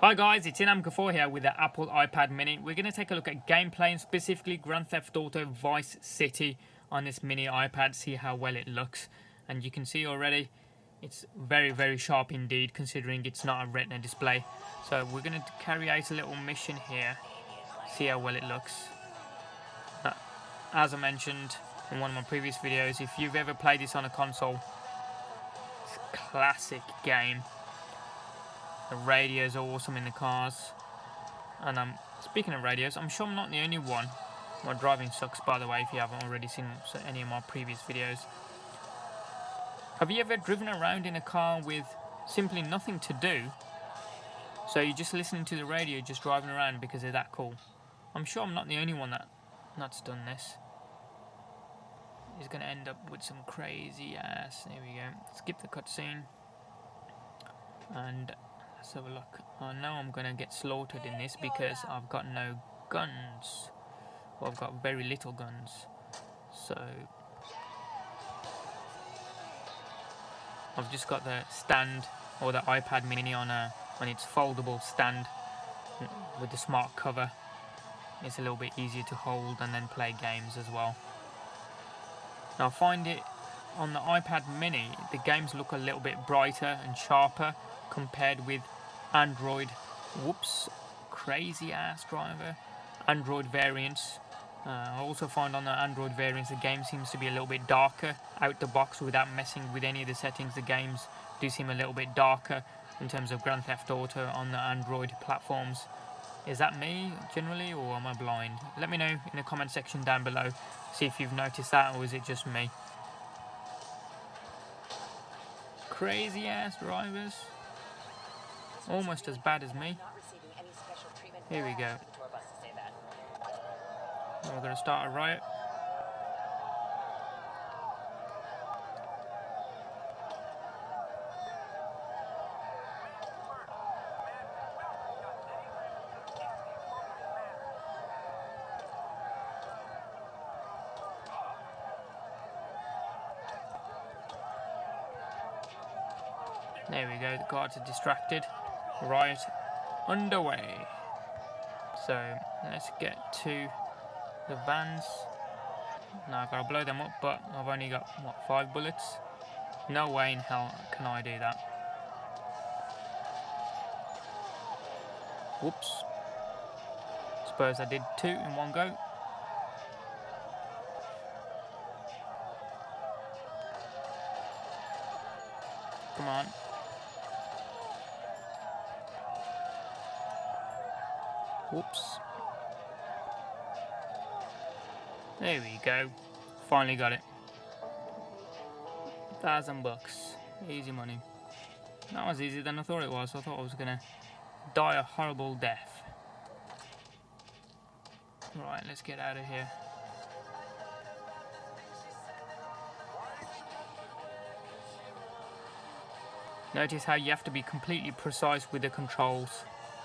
Hi guys, it's Inam4 here with the Apple iPad mini. We're going to take a look at gameplay and specifically Grand Theft Auto Vice City on this mini iPad, see how well it looks. And you can see already it's very sharp indeed, considering it's not a retina display. So we're going to carry out a little mission here, see how well it looks. As I mentioned in one of my previous videos, if you've ever played this on a console, it's a classic game. The radios are awesome in the cars. And speaking of radios, I'm sure I'm not the only one. My driving sucks, by the way, if you haven't already seen any of my previous videos. Have you ever driven around in a car with simply nothing to do? So you're just listening to the radio, just driving around because they're that cool. I'm sure I'm not the only one that's done this. He's going to end up with some crazy ass. There we go. Skip the cutscene. And let's have a look. I know I'm going to get slaughtered in this because I've got no guns. Well, I've got very little guns. So I've just got the stand or the iPad mini on its foldable stand with the smart cover. It's a little bit easier to hold and then play games as well. Now I find it on the iPad mini, the games look a little bit brighter and sharper compared with Android, crazy ass driver, Android variants. I also find on the Android variants the game seems to be a little bit darker out the box without messing with any of the settings. The games do seem a little bit darker in terms of Grand Theft Auto on the Android platforms. Is that me generally, or am I blind? Let me know in the comment section down below. See if you've noticed that, or is it just me? Crazy ass drivers. Almost as bad as me. Here we go. We're going to start a riot. There we go, the guards are distracted. Riot underway. So let's get to the vans. Now I've got to blow them up, but I've only got, 5 bullets? No way in hell can I do that. Whoops. Suppose I did 2 in one go. Come on. Whoops. There we go. Finally got it. $1,000. Easy money. That was easier than I thought it was. I thought I was gonna die a horrible death. Right, let's get out of here. Notice how you have to be completely precise with the controls,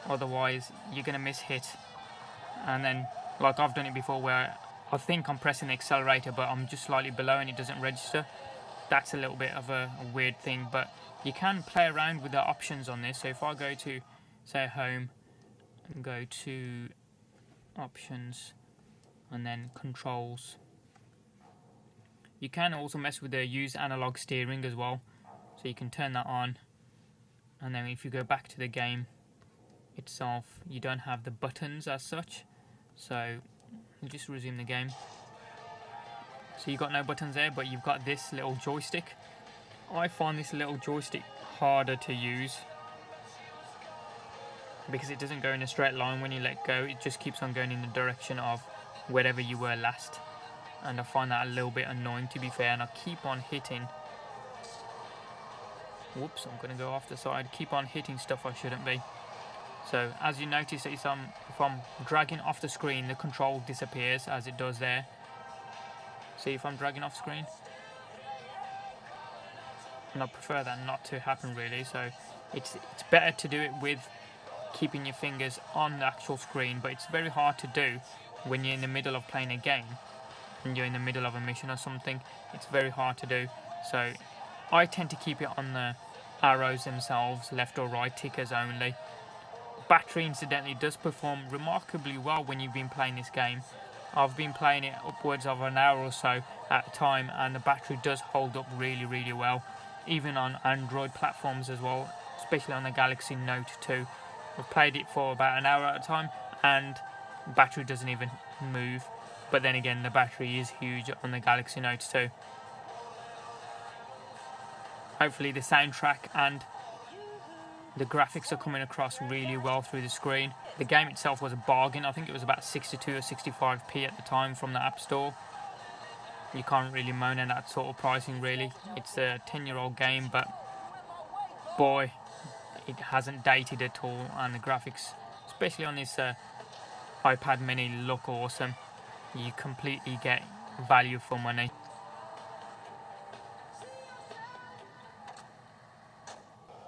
otherwise you're going to miss hit. And then, like I've done it before, where I think I'm pressing the accelerator but I'm just slightly below and it doesn't register. That's a little bit of a weird thing, but you can play around with the options on this. So if I go to, say, home and go to options and then controls, you can also mess with the use analog steering as well. So you can turn that on, and then if you go back to the game itself, you don't have the buttons as such. So you just resume the game. So you've got no buttons there, but you've got this little joystick. I find this little joystick harder to use because it doesn't go in a straight line when you let go. It just keeps on going in the direction of wherever you were last. And I find that a little bit annoying, to be fair, and I keep on hitting. Whoops, I'm going to go off the side. Keep on hitting stuff I shouldn't be. So as you notice, if I'm dragging off the screen, the control disappears as it does there. See if I'm dragging off screen? And I prefer that not to happen really, so it's better to do it with keeping your fingers on the actual screen, but it's very hard to do when you're in the middle of playing a game and you're in the middle of a mission or something. It's very hard to do. So I tend to keep it on the arrows themselves, left or right, tickers only. battery incidentally does perform remarkably well when you've been playing this game. I've been playing it upwards of an hour or so at a time, and the battery does hold up really well, even on Android platforms as well, especially on the Galaxy Note 2. I've played it for about an hour at a time and the battery doesn't even move. But then again, the battery is huge on the Galaxy Note 2. Hopefully the soundtrack and the graphics are coming across really well through the screen. The game itself was a bargain. I think it was about 62 or 65p at the time from the App Store. You can't really moan at that sort of pricing really. It's a 10-year-old game, but boy, it hasn't dated at all, and the graphics, especially on this iPad mini, look awesome. You completely get value for money.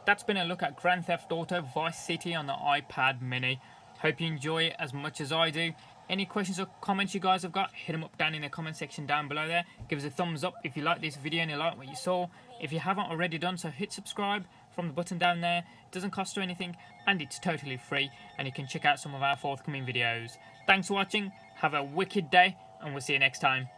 That's been a look at Grand Theft Auto Vice City on the iPad mini. Hope you enjoy it as much as I do. Any questions or comments you guys have got, hit them up down in the comment section down below there. Give us a thumbs up if you like this video and you like what you saw. If you haven't already done so, hit subscribe from the button down there. It doesn't cost you anything and it's totally free, and you can check out some of our forthcoming videos. Thanks for watching, have a wicked day, and we'll see you next time.